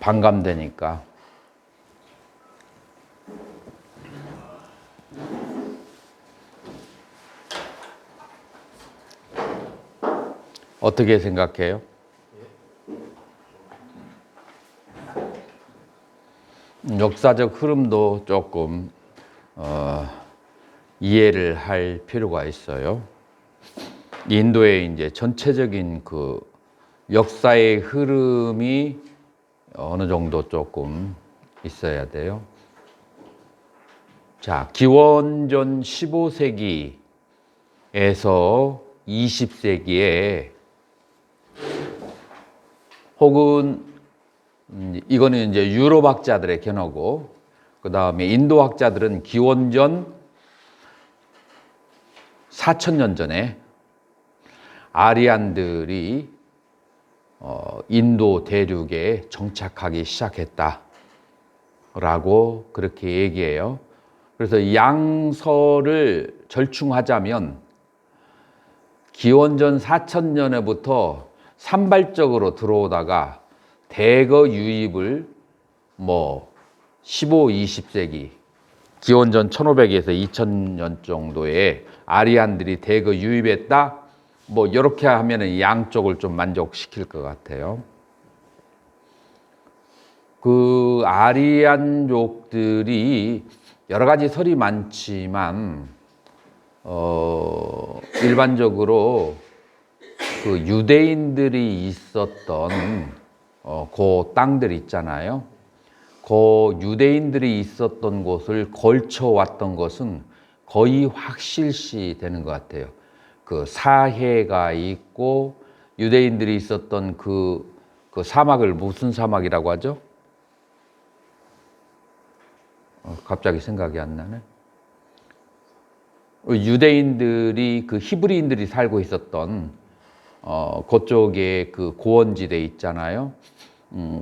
반감되니까. 어떻게 생각해요? 역사적 흐름도 조금 이해를 할 필요가 있어요. 인도의 이제 전체적인 그 역사의 흐름이 어느 정도 조금 있어야 돼요. 자, 기원전 15세기에서 20세기에 혹은 이거는 이제 유럽 학자들의 견해고, 그 다음에 인도 학자들은 기원전 4000년 전에 아리안들이 인도 대륙에 정착하기 시작했다라고 그렇게 얘기해요. 그래서 양서를 절충하자면 기원전 4000년에부터 산발적으로 들어오다가 대거 유입을 15, 20세기 기원전 1500에서 2000년 정도에 아리안들이 대거 유입했다. 이렇게 하면은 양쪽을 좀 만족시킬 것 같아요. 그 아리안족들이 여러 가지 설이 많지만 일반적으로 그 유대인들이 있었던 그 땅들 있잖아요. 그 유대인들이 있었던 곳을 걸쳐 왔던 것은 거의 확실시 되는 것 같아요. 그 사해가 있고 유대인들이 있었던 그 사막을 무슨 사막이라고 하죠? 갑자기 생각이 안 나네. 유대인들이 그 히브리인들이 살고 있었던 그쪽에 그 고원지대 있잖아요.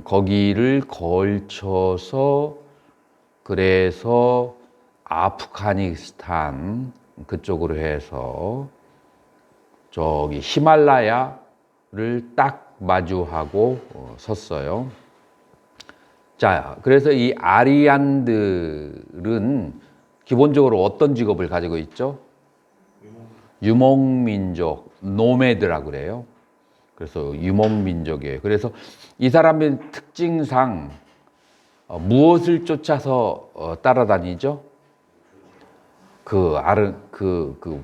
거기를 걸쳐서 그래서 아프가니스탄 그쪽으로 해서 저기 히말라야를 딱 마주하고 섰어요. 자, 그래서 이 아리안들은 기본적으로 어떤 직업을 가지고 있죠? 유목민족, 노매드라고 그래요. 그래서 유목민족이에요. 그래서 이 사람의 특징상 무엇을 쫓아서 따라다니죠? 그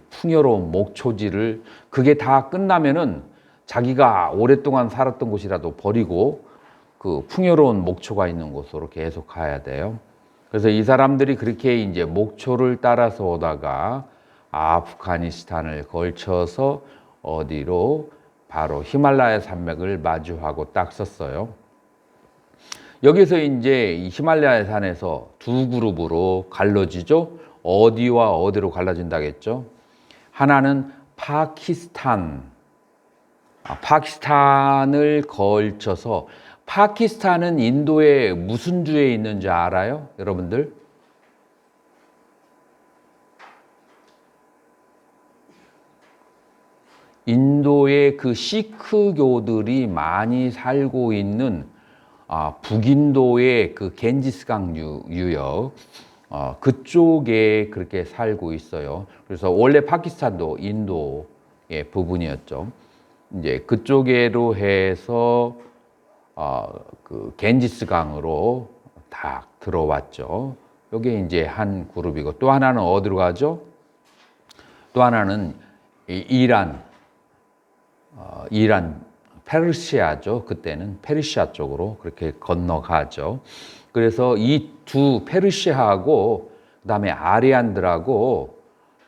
풍요로운 목초지를, 그게 다 끝나면은 자기가 오랫동안 살았던 곳이라도 버리고 그 풍요로운 목초가 있는 곳으로 계속 가야 돼요. 그래서 이 사람들이 그렇게 이제 목초를 따라서 오다가 아프가니스탄을 걸쳐서 어디로? 바로 히말라야 산맥을 마주하고 딱 섰어요. 여기서 이제 이 히말라야 산에서 두 그룹으로 갈라지죠. 어디와 어디로 갈라진다겠죠? 하나는 파키스탄을 걸쳐서, 파키스탄은 인도의 무슨 주에 있는지 알아요? 여러분들? 인도의 그 시크교들이 많이 살고 있는 북인도의 그 겐지스강 유역, 그쪽에 그렇게 살고 있어요. 그래서 원래 파키스탄도 인도의 부분이었죠. 이제 그쪽으로 해서 그 겐지스강으로 다 들어왔죠. 이게 이제 한 그룹이고, 또 하나는 어디로 가죠? 또 하나는 이란 페르시아죠. 그때는 페르시아 쪽으로 그렇게 건너가죠. 그래서 이 두 페르시아하고 그다음에 아리안들하고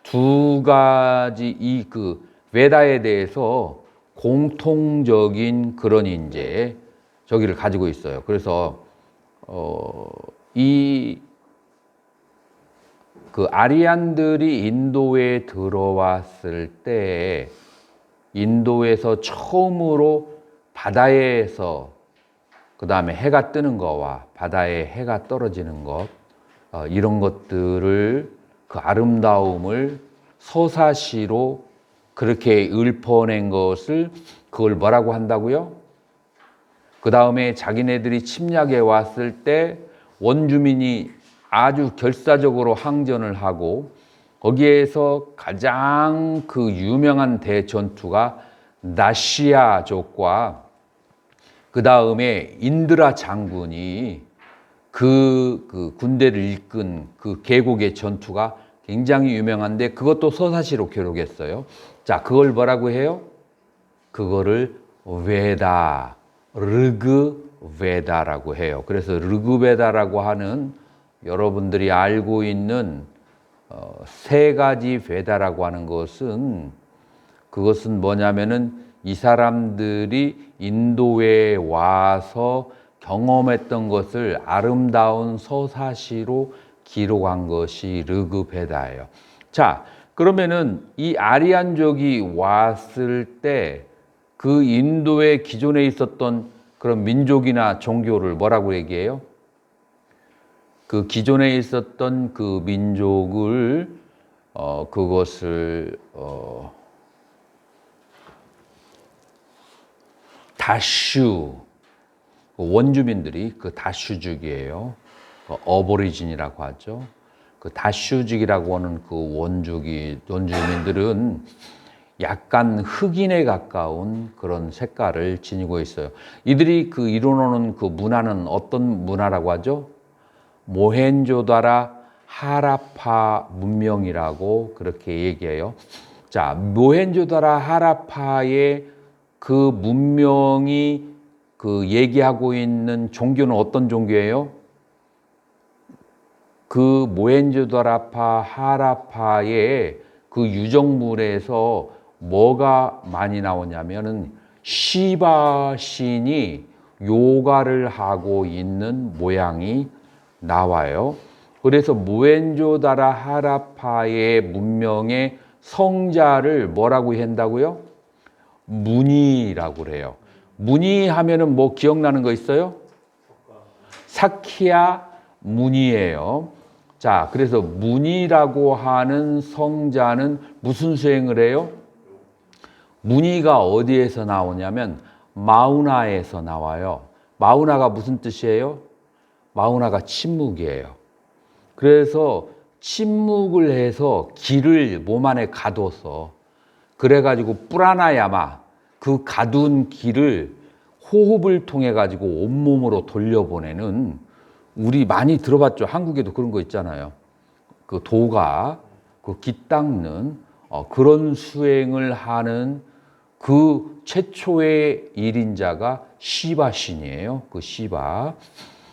두 가지 이 그 베다에 대해서 공통적인 그런 이제 저기를 가지고 있어요. 그래서 이 그 아리안들이 인도에 들어왔을 때 인도에서 처음으로 바다에서 그 다음에 해가 뜨는 거와 바다에 해가 떨어지는 것, 이런 것들을 그 아름다움을 서사시로 그렇게 읊어낸 것을 그걸 뭐라고 한다고요? 그 다음에 자기네들이 침략해 왔을 때 원주민이 아주 결사적으로 항전을 하고 거기에서 가장 그 유명한 대전투가 나시아족과 그 다음에 인드라 장군이 그 군대를 이끈 그 계곡의 전투가 굉장히 유명한데 그것도 서사시로 기록했어요. 자, 그걸 뭐라고 해요? 그거를 베다, 르그베다라고 해요. 그래서 르그베다라고 하는 여러분들이 알고 있는 세 가지 베다라고 하는 그것은 뭐냐면은 이 사람들이 인도에 와서 경험했던 것을 아름다운 서사시로 기록한 것이 르그베다예요. 자, 그러면은 이 아리안족이 왔을 때 그 인도에 기존에 있었던 그런 민족이나 종교를 뭐라고 얘기해요? 그 기존에 있었던 그 민족을 그것을 다슈, 원주민들이 그 다슈족이에요. 어보리진이라고 하죠. 그 다슈족이라고 하는 그 원주민들은 약간 흑인에 가까운 그런 색깔을 지니고 있어요. 이들이 그 이루어놓은 그 문화는 어떤 문화라고 하죠? 모헨조다라 하라파 문명이라고 그렇게 얘기해요. 자, 모헨조다라 하라파의 그 문명이 그 얘기하고 있는 종교는 어떤 종교예요? 그 모헨조다라파 하라파의 그 유적물에서 뭐가 많이 나오냐면은 시바 신이 요가를 하고 있는 모양이 나와요. 그래서 모헨조다라 하라파의 문명의 성자를 뭐라고 한다고요? 무니라고 그래요. 무니 하면은 뭐 기억나는 거 있어요? 사키야 무니예요. 자, 그래서 무니라고 하는 성자는 무슨 수행을 해요? 무니가 어디에서 나오냐면 마우나에서 나와요. 마우나가 무슨 뜻이에요? 마우나가 침묵이에요. 그래서 침묵을 해서 기를 몸 안에 가둬서 그래가지고 뿌라나야마 그 가둔 기를 호흡을 통해 가지고 온몸으로 돌려보내는 우리 많이 들어봤죠. 한국에도 그런 거 있잖아요. 그 도가 그 기 닦는 그런 수행을 하는 그 최초의 일인자가 시바 신이에요. 그 시바.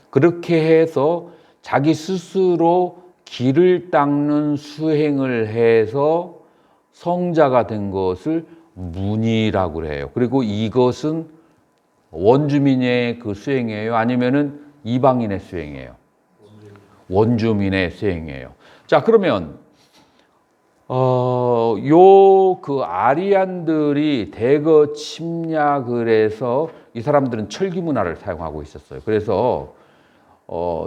그렇게 해서 자기 스스로 기를 닦는 수행을 해서 성자가 된 것을 무니라고 해요. 그리고 이것은 원주민의 그 수행이에요? 아니면은 이방인의 수행이에요? 원주민의 수행이에요. 자, 그러면 그 아리안들이 대거 침략을 해서 이 사람들은 철기 문화를 사용하고 있었어요. 그래서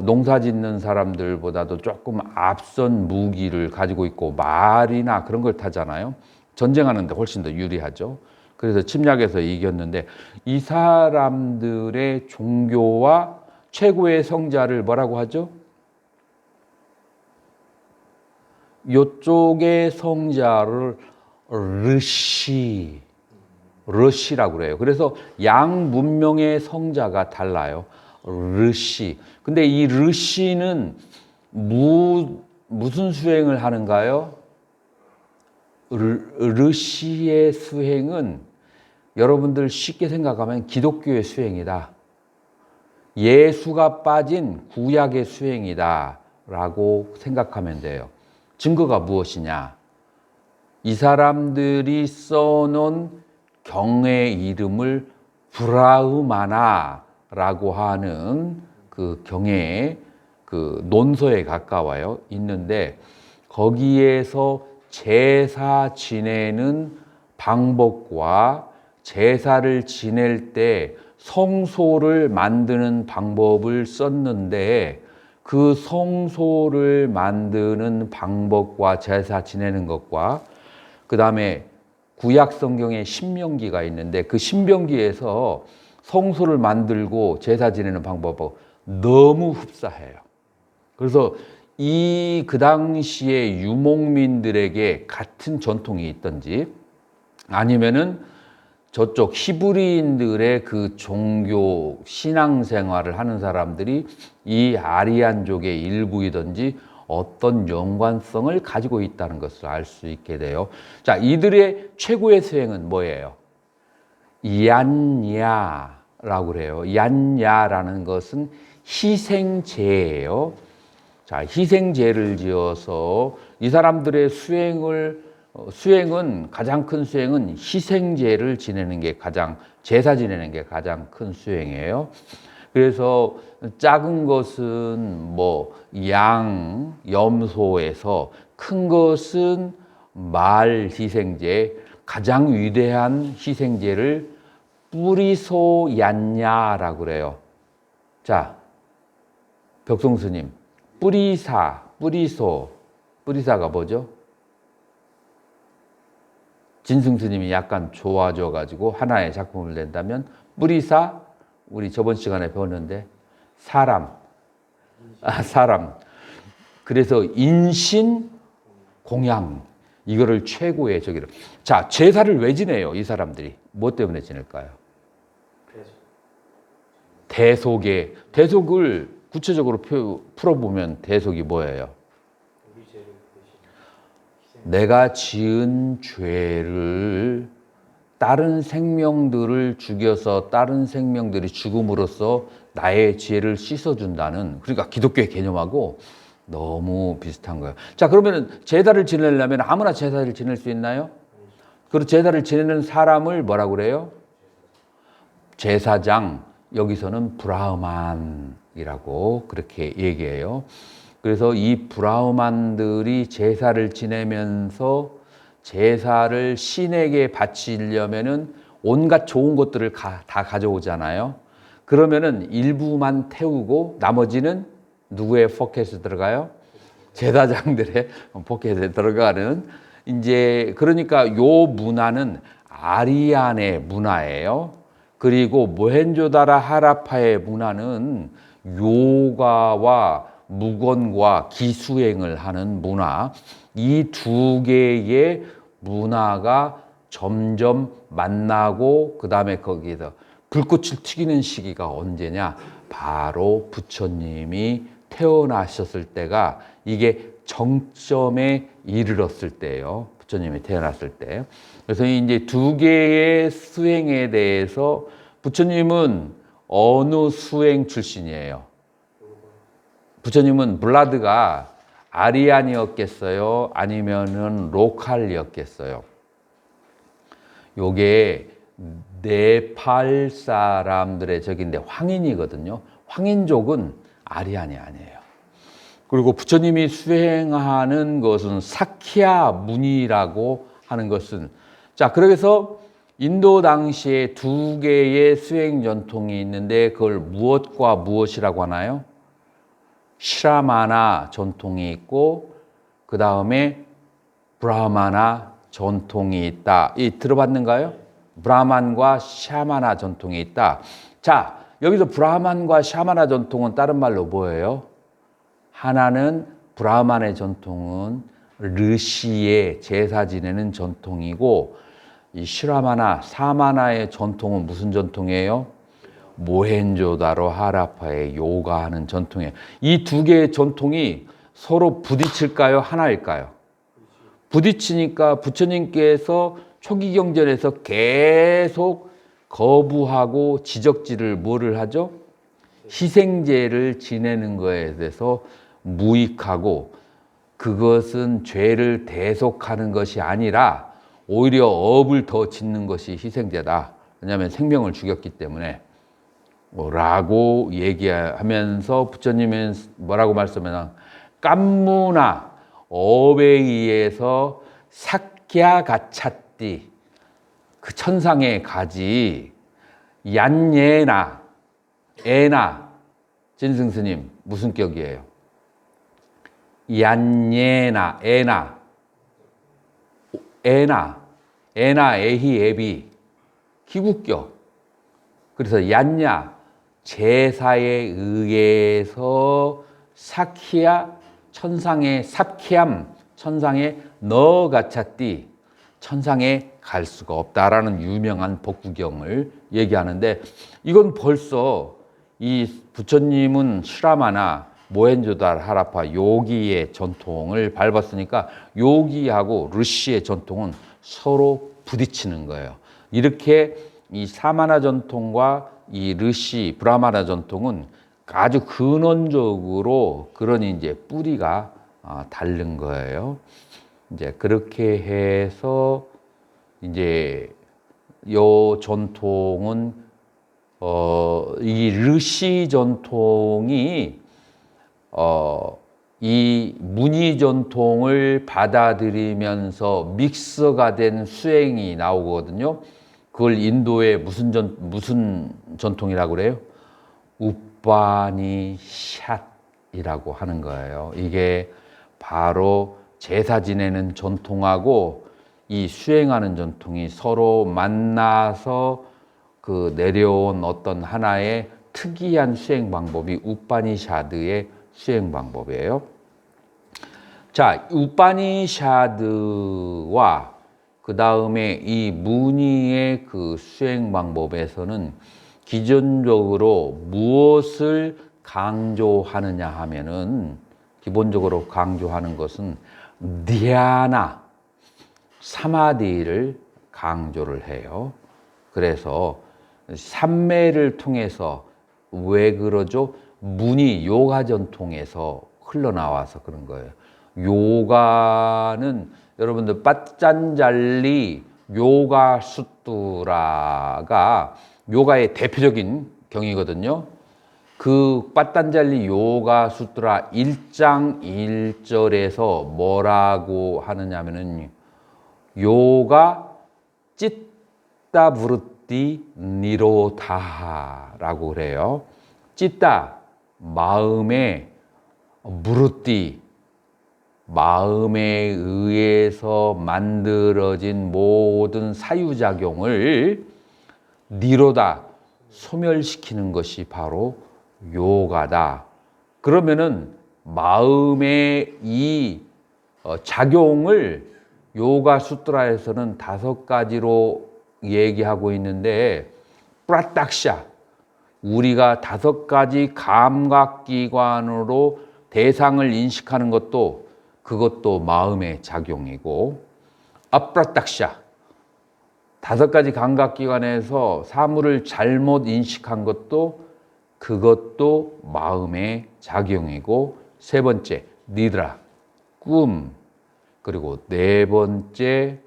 농사 짓는 사람들보다도 조금 앞선 무기를 가지고 있고 말이나 그런 걸 타잖아요. 전쟁하는데 훨씬 더 유리하죠. 그래서 침략해서 이겼는데 이 사람들의 종교와 최고의 성자를 뭐라고 하죠? 이쪽의 성자를 르시라고 그래요. 그래서 양 문명의 성자가 달라요. 르시. 근데 이 르시는 무슨 수행을 하는가요? 르시의 수행은 여러분들 쉽게 생각하면 기독교의 수행이다. 예수가 빠진 구약의 수행이다 라고 생각하면 돼요. 증거가 무엇이냐? 이 사람들이 써놓은 경의 이름을 브라흐마나라고 하는 그 경의 그 논서에 가까워요. 있는데 거기에서 제사 지내는 방법과 제사를 지낼 때 성소를 만드는 방법을 썼는데 그 성소를 만드는 방법과 제사 지내는 것과 그 다음에 구약 성경에 신명기가 있는데 그 신명기에서 성소를 만들고 제사 지내는 방법하고 너무 흡사해요. 그래서 그 당시에 유목민들에게 같은 전통이 있던지 아니면은 저쪽 히브리인들의 그 종교 신앙생활을 하는 사람들이 이 아리안족의 일부이든지 어떤 연관성을 가지고 있다는 것을 알 수 있게 돼요. 자, 이들의 최고의 수행은 뭐예요? 얀야라고 그래요. 얀야라는 것은 희생제예요. 자, 희생제를 지어서 이 사람들의 수행은 가장 큰 수행은 희생제를 지내는 게 제사 지내는 게 가장 큰 수행이에요. 그래서 작은 것은 염소에서 큰 것은 말 희생제, 가장 위대한 희생제를 뿌리소 얀야라고 그래요. 자, 벽송스님, 뿌리사가 뭐죠? 진승스님이 약간 좋아져가지고 하나의 작품을 낸다면 뿌리사, 우리 저번 시간에 배웠는데 사람. 그래서 인신 공양, 이거를 최고의 저기로. 자, 제사를 왜 지내요? 이 사람들이 뭐 때문에 지낼까요? 대속을 구체적으로 풀어보면 대속이 뭐예요? 내가 지은 죄를 다른 생명들을 죽여서 다른 생명들이 죽음으로써 나의 죄를 씻어준다는, 그러니까 기독교의 개념하고 너무 비슷한 거예요. 자, 그러면 제사를 지내려면 아무나 제사를 지낼 수 있나요? 그리고 제사를 지내는 사람을 뭐라고 그래요? 제사장, 여기서는 브라흐만이라고 그렇게 얘기해요. 그래서 이 브라흐만들이 제사를 지내면서 제사를 신에게 바치려면은 온갖 좋은 것들을 다 가져오잖아요. 그러면은 일부만 태우고 나머지는 누구의 포켓에 들어가요? 제사장들의 포켓에 들어가는, 이제 그러니까 요 문화는 아리안의 문화예요. 그리고 모헨조다라 하라파의 문화는 요가와 무건과 기수행을 하는 문화, 이 두 개의 문화가 점점 만나고 그 다음에 거기에서 불꽃을 튀기는 시기가 언제냐? 바로 부처님이 태어나셨을 때가 이게 정점에 이르렀을 때예요. 부처님이 태어났을 때. 그래서 이제 두 개의 수행에 대해서 부처님은 어느 수행 출신이에요? 부처님은 블라드가 아리안이었겠어요? 아니면은 로칼이었겠어요? 요게 네팔 사람들의 적인데 황인이거든요. 황인족은 아리안이 아니에요. 그리고 부처님이 수행하는 것은 사키야 문이라고 하는 것은, 자, 그래서 인도 당시에 두 개의 수행 전통이 있는데 그걸 무엇과 무엇이라고 하나요? 시라마나 전통이 있고 그 다음에 브라마나 전통이 있다. 들어봤는가요? 브라만과 샤마나 전통이 있다. 자, 여기서 브라만과 샤마나 전통은 다른 말로 뭐예요? 하나는 브라만의 전통은 르시의 제사 지내는 전통이고, 이 시라마나 사마나의 전통은 무슨 전통이에요? 모헨조다로 하라파의 요가하는 전통이에요. 이 두 개의 전통이 서로 부딪힐까요? 하나일까요? 부딪히니까 부처님께서 초기 경전에서 계속 거부하고 지적질을 뭐를 하죠? 희생제를 지내는 것에 대해서 무익하고, 그것은 죄를 대속하는 것이 아니라 오히려 업을 더 짓는 것이 희생제다. 왜냐하면 생명을 죽였기 때문에. 라고 얘기하면서 부처님은 뭐라고 말씀하냐? 깐무나 업에 의해서 삭야가차띠, 그 천상에 가지. 얀예나 에나, 진승스님 무슨 격이에요? 얀예나 에나 에히 에비 기국격. 그래서 얀냐, 제사에 의해서 사키야, 천상의 삽키암, 천상에 너가차띠, 천상에 갈 수가 없다라는 유명한 법구경을 얘기하는데, 이건 벌써 이 부처님은 슈라마나 모헨조달 하라파 요기의 전통을 밟았으니까 요기하고 르시의 전통은 서로 부딪히는 거예요. 이렇게 이 사마나 전통과 이 르시 브라마나 전통은 아주 근원적으로 그런 이제 뿌리가 다른 거예요. 이제 그렇게 해서 이제 요 전통은 이 르시 전통이 이 무니 전통을 받아들이면서 믹스가 된 수행이 나오거든요. 그걸 인도의 무슨 전통이라고 그래요? 우파니샷이라고 하는 거예요. 이게 바로 제사 지내는 전통하고 이 수행하는 전통이 서로 만나서 그 내려온 어떤 하나의 특이한 수행 방법이 우파니샤드의 수행 방법이에요. 자, 우파니샤드와 그 다음에 이 무니의 그 수행 방법에서는 기존적으로 무엇을 강조하느냐 하면은 기본적으로 강조하는 것은 디아나, 사마디를 강조를 해요. 그래서 삼매를 통해서 왜 그러죠? 무니 요가 전통에서 흘러나와서 그런 거예요. 요가는 여러분들 빠짠잘리 요가 수뚜라가 요가의 대표적인 경이거든요. 그 빠딴잘리 요가 수트라 1장 1절에서 뭐라고 하느냐면은 요가 찌따 부르띠 니로다라고 그래요. 찌따 마음에, 무르띠 마음에 의해서 만들어진 모든 사유작용을 니로다 소멸시키는 것이 바로 요가다. 그러면은 마음의 이 작용을 요가 수트라에서는 5가지로 얘기하고 있는데, 프라딱샤, 우리가 5가지 감각기관으로 대상을 인식하는 것도 그것도 마음의 작용이고, 아프라딱샤, 5가지 감각기관에서 사물을 잘못 인식한 것도 그것도 마음의 작용이고, 3번째 니드라, 꿈, 그리고 4번째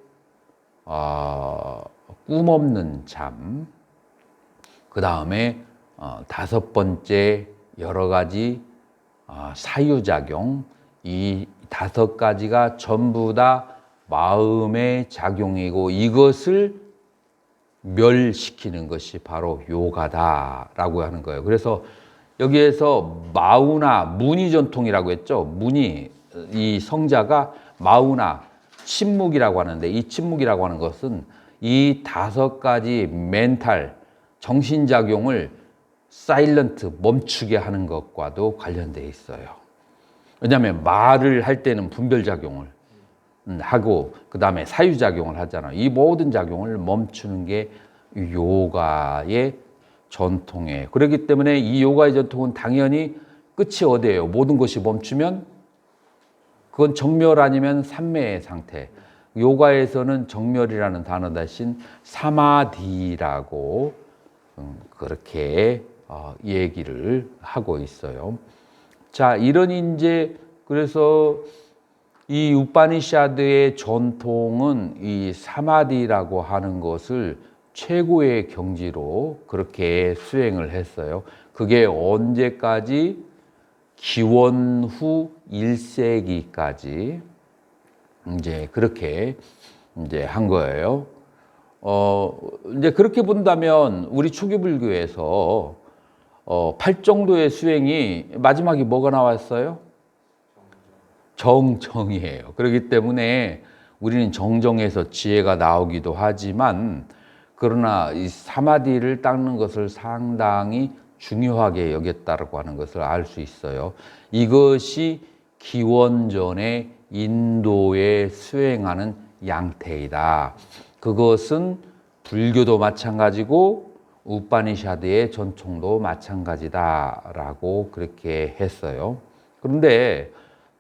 꿈 없는 잠, 그 다음에 5번째 여러 가지 사유작용, 이 5가지가 전부 다 마음의 작용이고 이것을 멸시키는 것이 바로 요가다라고 하는 거예요. 그래서 여기에서 마우나, 무니 전통이라고 했죠. 무니, 이 성자가 마우나, 침묵이라고 하는데, 이 침묵이라고 하는 것은 이 5가지 멘탈, 정신작용을 사일런트, 멈추게 하는 것과도 관련되어 있어요. 왜냐하면 말을 할 때는 분별작용을 하고 그 다음에 사유작용을 하잖아요. 이 모든 작용을 멈추는 게 요가의 전통이에요. 그렇기 때문에 이 요가의 전통은 당연히 끝이 어디예요? 모든 것이 멈추면 그건 정멸 아니면 삼매의 상태. 요가에서는 정멸이라는 단어 대신 사마디라고 그렇게 얘기를 하고 있어요. 자, 이런 이제 그래서 이 우파니샤드의 전통은 이 사마디라고 하는 것을 최고의 경지로 그렇게 수행을 했어요. 그게 언제까지? 기원 후 1세기까지 이제 그렇게 이제 한 거예요. 이제 그렇게 본다면 우리 초기불교에서 8정도의 수행이 마지막에 뭐가 나왔어요? 정정이에요. 그렇기 때문에 우리는 정정에서 지혜가 나오기도 하지만 그러나 이 사마디를 닦는 것을 상당히 중요하게 여겼다고 하는 것을 알 수 있어요. 이것이 기원전에 인도에 수행하는 양태이다. 그것은 불교도 마찬가지고 우파니샤드의 전통도 마찬가지다라고 그렇게 했어요. 그런데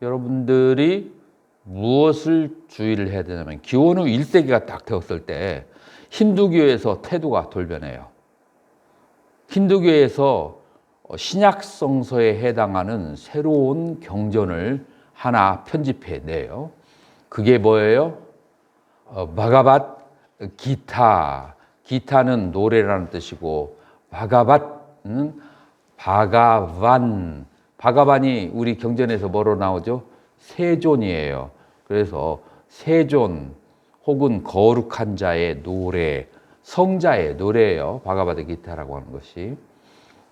여러분들이 무엇을 주의를 해야 되냐면 기원후 1세기가 딱 되었을 때 힌두교에서 태도가 돌변해요. 힌두교에서 신약성서에 해당하는 새로운 경전을 하나 편집해 내요. 그게 뭐예요? 바가밧 기타. 기타는 노래라는 뜻이고 바가밧은 바가반. 바가반이 우리 경전에서 뭐로 나오죠? 세존이에요. 그래서 세존 혹은 거룩한 자의 노래, 성자의 노래예요. 바가바드 기타라고 하는 것이.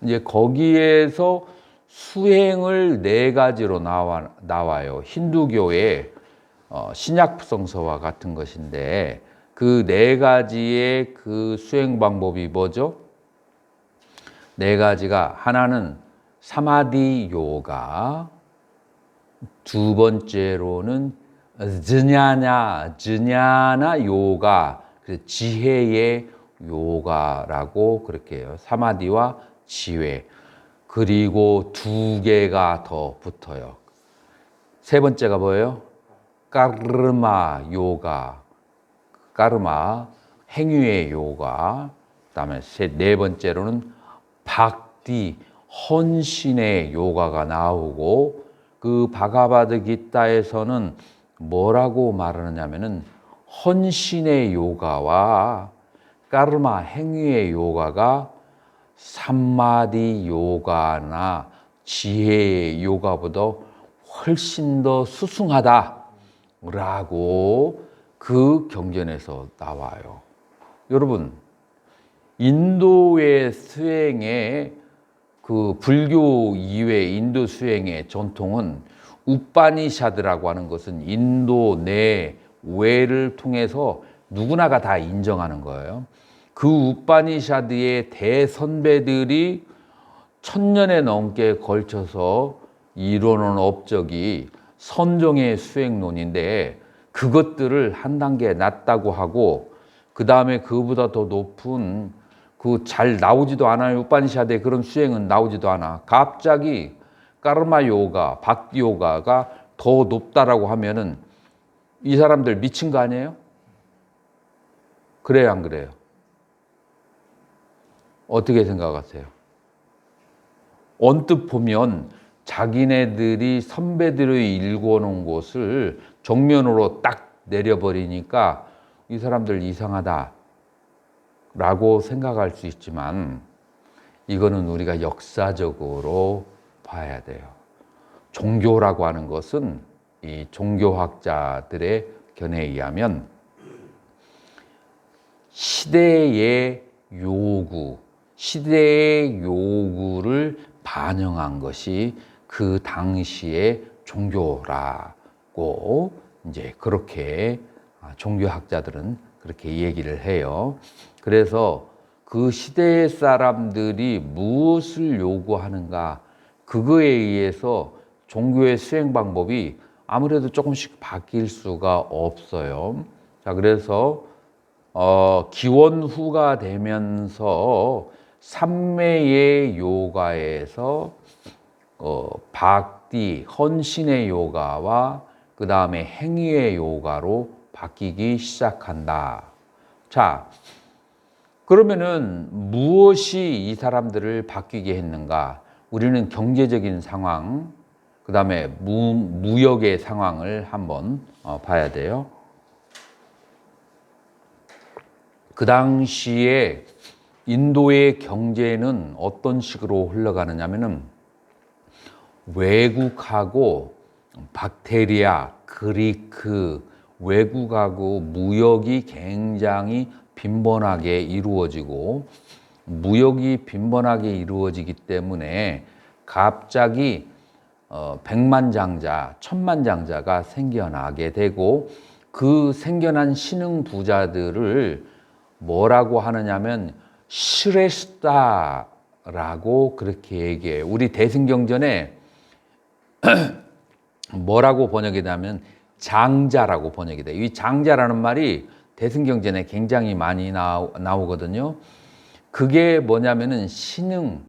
이제 거기에서 수행을 네 가지로 나와요. 힌두교의 신약성서와 같은 것인데 그 네 가지의 그 수행 방법이 뭐죠? 네 가지가 하나는 사마디 요가, 두 번째로는 즈냐나 요가, 지혜의 요가라고 그렇게 해요. 사마디와 지혜. 그리고 두 개가 더 붙어요. 세 번째가 뭐예요? 까르마 요가. 까르마, 행위의 요가. 그다음에 네 번째로는 박디, 헌신의 요가가 나오고 그 바가바드 기타에서는 뭐라고 말하느냐면은 헌신의 요가와 까르마 행위의 요가가 삼마디 요가나 지혜의 요가보다 훨씬 더 수승하다라고 그 경전에서 나와요. 여러분, 인도의 수행의 그 불교 이외 인도 수행의 전통은 우파니샤드라고 하는 것은 인도 내 외를 통해서 누구나가 다 인정하는 거예요. 그 우파니샤드의 대선배들이 1000년에 넘게 걸쳐서 이뤄놓은 업적이 선종의 수행론인데 그것들을 한 단계 낮다고 하고 그 다음에 그보다 더 높은 그 잘 나오지도 않아요. 우파니샤드의 그런 수행은 나오지도 않아. 갑자기 까르마 요가, 박디 요가가 더 높다라고 하면은 이 사람들 미친 거 아니에요? 그래요, 안 그래요? 어떻게 생각하세요? 언뜻 보면 자기네들이 선배들의 일궈놓은 곳을 정면으로 딱 내려버리니까 이 사람들 이상하다 라고 생각할 수 있지만 이거는 우리가 역사적으로 봐야 돼요. 종교라고 하는 것은 이 종교학자들의 견해에 의하면 시대의 요구를 반영한 것이 그 당시의 종교라고 이제 그렇게 종교학자들은 그렇게 얘기를 해요. 그래서 그 시대의 사람들이 무엇을 요구하는가 그거에 의해서 종교의 수행 방법이 아무래도 조금씩 바뀔 수가 없어요. 자, 그래서 기원후가 되면서 삼매의 요가에서 박디, 헌신의 요가와 그 다음에 행위의 요가로 바뀌기 시작한다. 자, 그러면은 무엇이 이 사람들을 바뀌게 했는가? 우리는 경제적인 상황, 그 다음에 무역의 상황을 한번 봐야 돼요. 그 당시에 인도의 경제는 어떤 식으로 흘러가느냐면은 외국하고 박테리아, 그리크, 외국하고 무역이 굉장히 빈번하게 이루어지고 무역이 빈번하게 이루어지기 때문에 갑자기 백만장자, 천만장자가 생겨나게 되고 그 생겨난 신흥 부자들을 뭐라고 하느냐면 슈레스다라고 그렇게 얘기해요. 우리 대승경전에 뭐라고 번역이 되냐면 장자라고 번역이 돼요. 이 장자라는 말이 대승경전에 굉장히 많이 나오거든요. 그게 뭐냐면은 신흥,